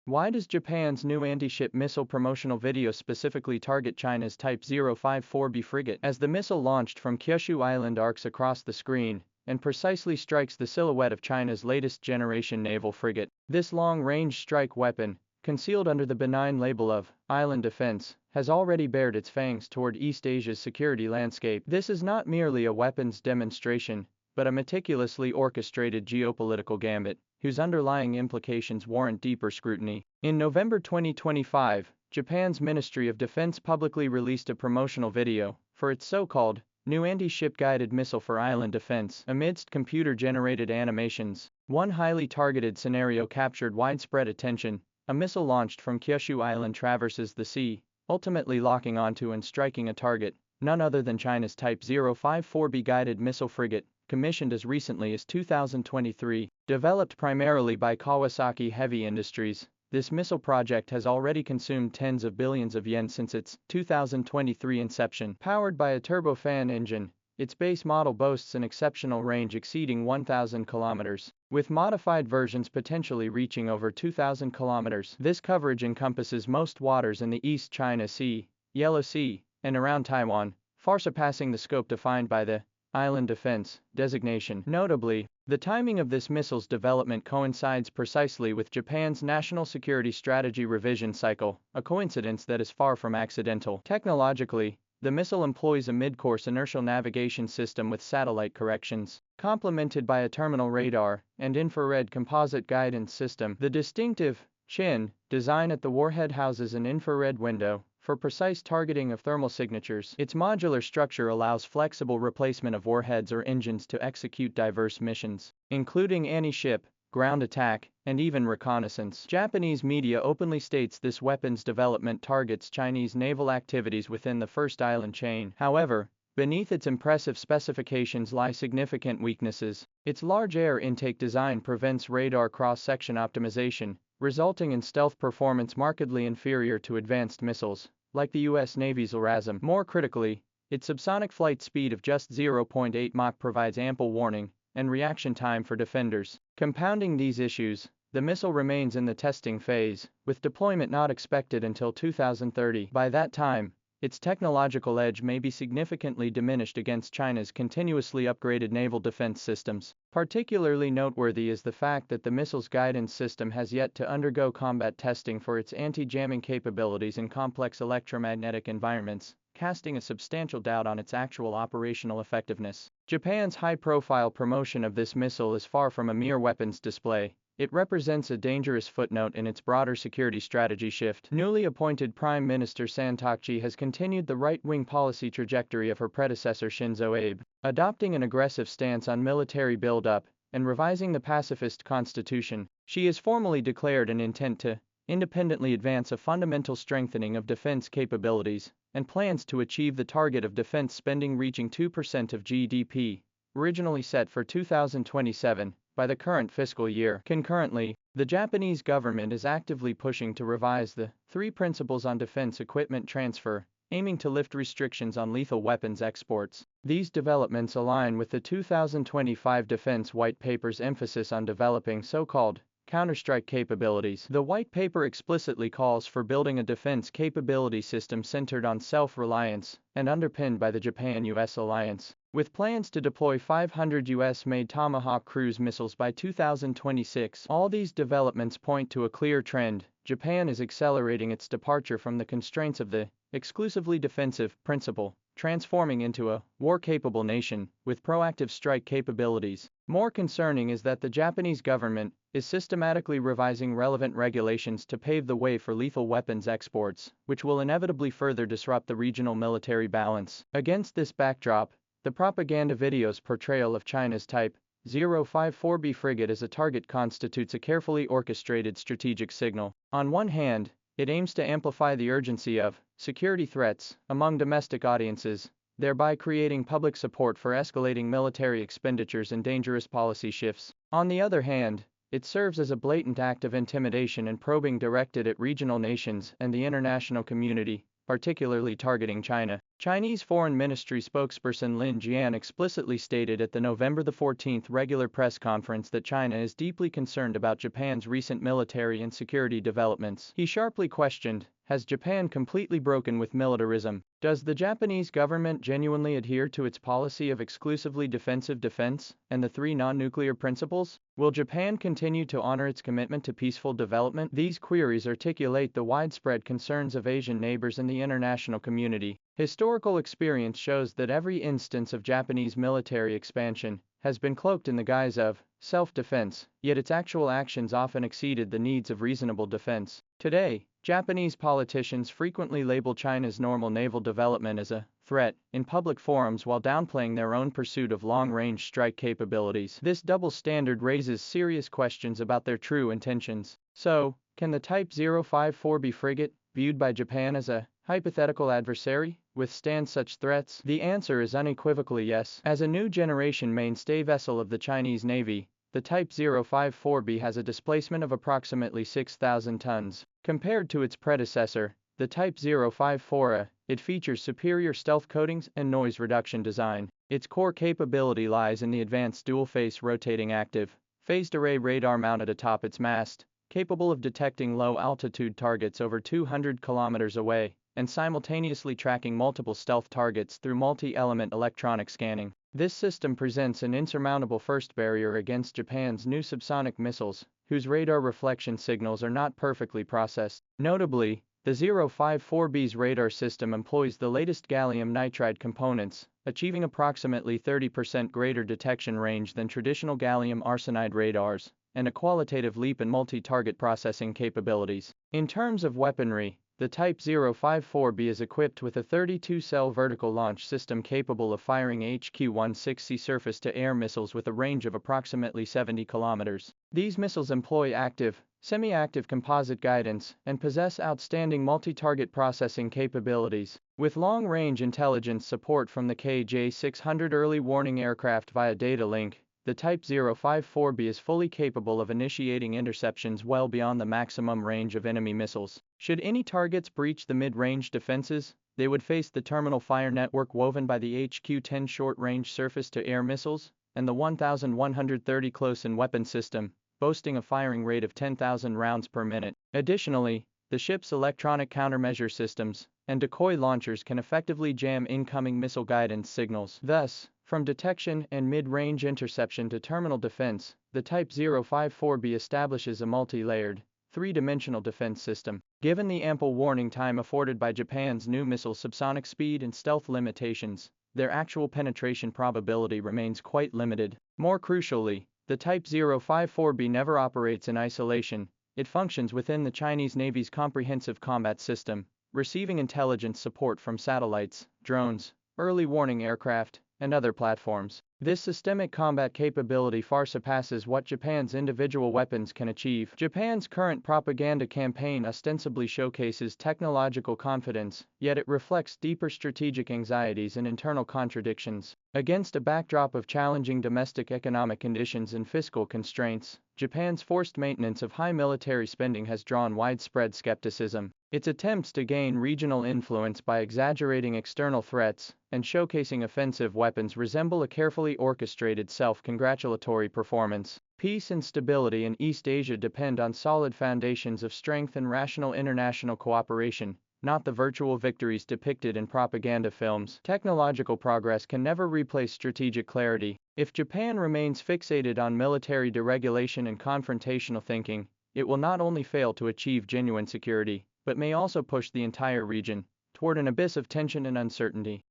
Why does Japan's new anti-ship missile promotional video specifically target China's Type 054B frigate? As the missile launched from Kyushu Island arcs across the screen and precisely strikes the silhouette of China's latest generation naval frigate. This long-range strike weapon, concealed under the benign label of island defense, has already bared its fangs toward East Asia's security landscape. This is not merely a weapons demonstration, but a meticulously orchestrated geopolitical gambit, whose underlying implications warrant deeper scrutiny. In November 2025, Japan's Ministry of Defense publicly released a promotional video for its so-called new anti-ship guided missile for island defense. Amidst computer-generated animations, one highly targeted scenario captured widespread attention. A missile launched from Kyushu Island traverses the sea, ultimately locking onto and striking a target, none other than China's Type 054B guided missile frigate, commissioned as recently as 2023. Developed primarily by Kawasaki Heavy Industries, this missile project has already consumed tens of billions of yen since its 2023 inception. Powered by a turbofan engine, its base model boasts an exceptional range exceeding 1,000 kilometers, with modified versions potentially reaching over 2,000 kilometers. This coverage encompasses most waters in the East China Sea, Yellow Sea, and around Taiwan, far surpassing the scope defined by the island defense designation. Notably, the timing of this missile's development coincides precisely with Japan's national security strategy revision cycle, a coincidence that is far from accidental. Technologically, the missile employs a mid-course inertial navigation system with satellite corrections, complemented by a terminal radar and infrared composite guidance system. The distinctive chin design at the warhead houses an infrared window for precise targeting of thermal signatures. Its modular structure allows flexible replacement of warheads or engines to execute diverse missions, including anti-ship, ground attack, and even reconnaissance. Japanese media openly states this weapon's development targets Chinese naval activities within the first island chain. However, beneath its impressive specifications lie significant weaknesses. Its large air intake design prevents radar cross-section optimization, resulting in stealth performance markedly inferior to advanced missiles, like the US Navy's LRASM. More critically, its subsonic flight speed of just 0.8 Mach provides ample warning and reaction time for defenders. Compounding these issues, the missile remains in the testing phase, with deployment not expected until 2030. By that time, its technological edge may be significantly diminished against China's continuously upgraded naval defense systems. Particularly noteworthy is the fact that the missile's guidance system has yet to undergo combat testing for its anti-jamming capabilities in complex electromagnetic environments, casting a substantial doubt on its actual operational effectiveness. Japan's high-profile promotion of this missile is far from a mere weapons display. It represents a dangerous footnote in its broader security strategy shift. Newly appointed Prime Minister Santoki has continued the right-wing policy trajectory of her predecessor Shinzo Abe, adopting an aggressive stance on military build-up and revising the pacifist constitution. She has formally declared an intent to independently advance a fundamental strengthening of defense capabilities and plans to achieve the target of defense spending reaching 2% of GDP, originally set for 2027. By the current fiscal year. Concurrently, the Japanese government is actively pushing to revise the 3 Principles on Defense Equipment Transfer, aiming to lift restrictions on lethal weapons exports. These developments align with the 2025 Defense White Paper's emphasis on developing so-called counterstrike capabilities. The White Paper explicitly calls for building a defense capability system centered on self-reliance and underpinned by the Japan-US alliance. With plans to deploy 500 US-made Tomahawk cruise missiles by 2026, all these developments point to a clear trend. Japan is accelerating its departure from the constraints of the exclusively defensive principle, transforming into a war-capable nation with proactive strike capabilities. More concerning is that the Japanese government is systematically revising relevant regulations to pave the way for lethal weapons exports, which will inevitably further disrupt the regional military balance. Against this backdrop, the propaganda video's portrayal of China's Type 054B frigate as a target constitutes a carefully orchestrated strategic signal. On one hand, it aims to amplify the urgency of security threats among domestic audiences, thereby creating public support for escalating military expenditures and dangerous policy shifts. On the other hand, it serves as a blatant act of intimidation and probing directed at regional nations and the international community, particularly targeting China. Chinese Foreign Ministry spokesperson Lin Jian explicitly stated at the November 14 regular press conference that China is deeply concerned about Japan's recent military and security developments. He sharply questioned, has Japan completely broken with militarism? Does the Japanese government genuinely adhere to its policy of exclusively defensive defense and the three non-nuclear principles? Will Japan continue to honor its commitment to peaceful development? These queries articulate the widespread concerns of Asian neighbors and the international community. Historical experience shows that every instance of Japanese military expansion has been cloaked in the guise of self-defense, yet its actual actions often exceeded the needs of reasonable defense. Today, Japanese politicians frequently label China's normal naval development as a threat in public forums while downplaying their own pursuit of long-range strike capabilities. This double standard raises serious questions about their true intentions. So, can the Type 054B frigate, viewed by Japan as a hypothetical adversary, withstand such threats? The answer is unequivocally yes. As a new generation mainstay vessel of the Chinese Navy, the Type 054B has a displacement of approximately 6,000 tons. Compared to its predecessor, the Type 054A, it features superior stealth coatings and noise reduction design. Its core capability lies in the advanced dual-face rotating active, phased array radar mounted atop its mast, capable of detecting low-altitude targets over 200 kilometers away, and simultaneously tracking multiple stealth targets through multi-element electronic scanning. This system presents an insurmountable first barrier against Japan's new subsonic missiles, whose radar reflection signals are not perfectly processed. Notably, the 054B's radar system employs the latest gallium nitride components, achieving approximately 30% greater detection range than traditional gallium arsenide radars, and a qualitative leap in multi-target processing capabilities. In terms of weaponry, the Type 054B is equipped with a 32-cell vertical launch system capable of firing HQ-16C surface-to-air missiles with a range of approximately 70 kilometers. These missiles employ active, semi-active composite guidance and possess outstanding multi-target processing capabilities. With long-range intelligence support from the KJ-600 early warning aircraft via data link, the Type 054B is fully capable of initiating interceptions well beyond the maximum range of enemy missiles. Should any targets breach the mid-range defenses, they would face the terminal fire network woven by the HQ-10 short-range surface-to-air missiles and the 1130 close-in weapon system, boasting a firing rate of 10,000 rounds per minute. Additionally, the ship's electronic countermeasure systems and decoy launchers can effectively jam incoming missile guidance signals. Thus, from detection and mid-range interception to terminal defense, the Type 054B establishes a multi-layered, three-dimensional defense system. Given the ample warning time afforded by Japan's new missile subsonic speed and stealth limitations, their actual penetration probability remains quite limited. More crucially, the Type 054B never operates in isolation. It functions within the Chinese Navy's comprehensive combat system, receiving intelligence support from satellites, drones, early warning aircraft, and other platforms. This systemic combat capability far surpasses what Japan's individual weapons can achieve. Japan's current propaganda campaign ostensibly showcases technological confidence, yet it reflects deeper strategic anxieties and internal contradictions. Against a backdrop of challenging domestic economic conditions and fiscal constraints, Japan's forced maintenance of high military spending has drawn widespread skepticism. Its attempts to gain regional influence by exaggerating external threats and showcasing offensive weapons resemble a carefully orchestrated self-congratulatory performance. Peace and stability in East Asia depend on solid foundations of strength and rational international cooperation, not the virtual victories depicted in propaganda films. Technological progress can never replace strategic clarity. If Japan remains fixated on military deregulation and confrontational thinking, it will not only fail to achieve genuine security, but may also push the entire region toward an abyss of tension and uncertainty.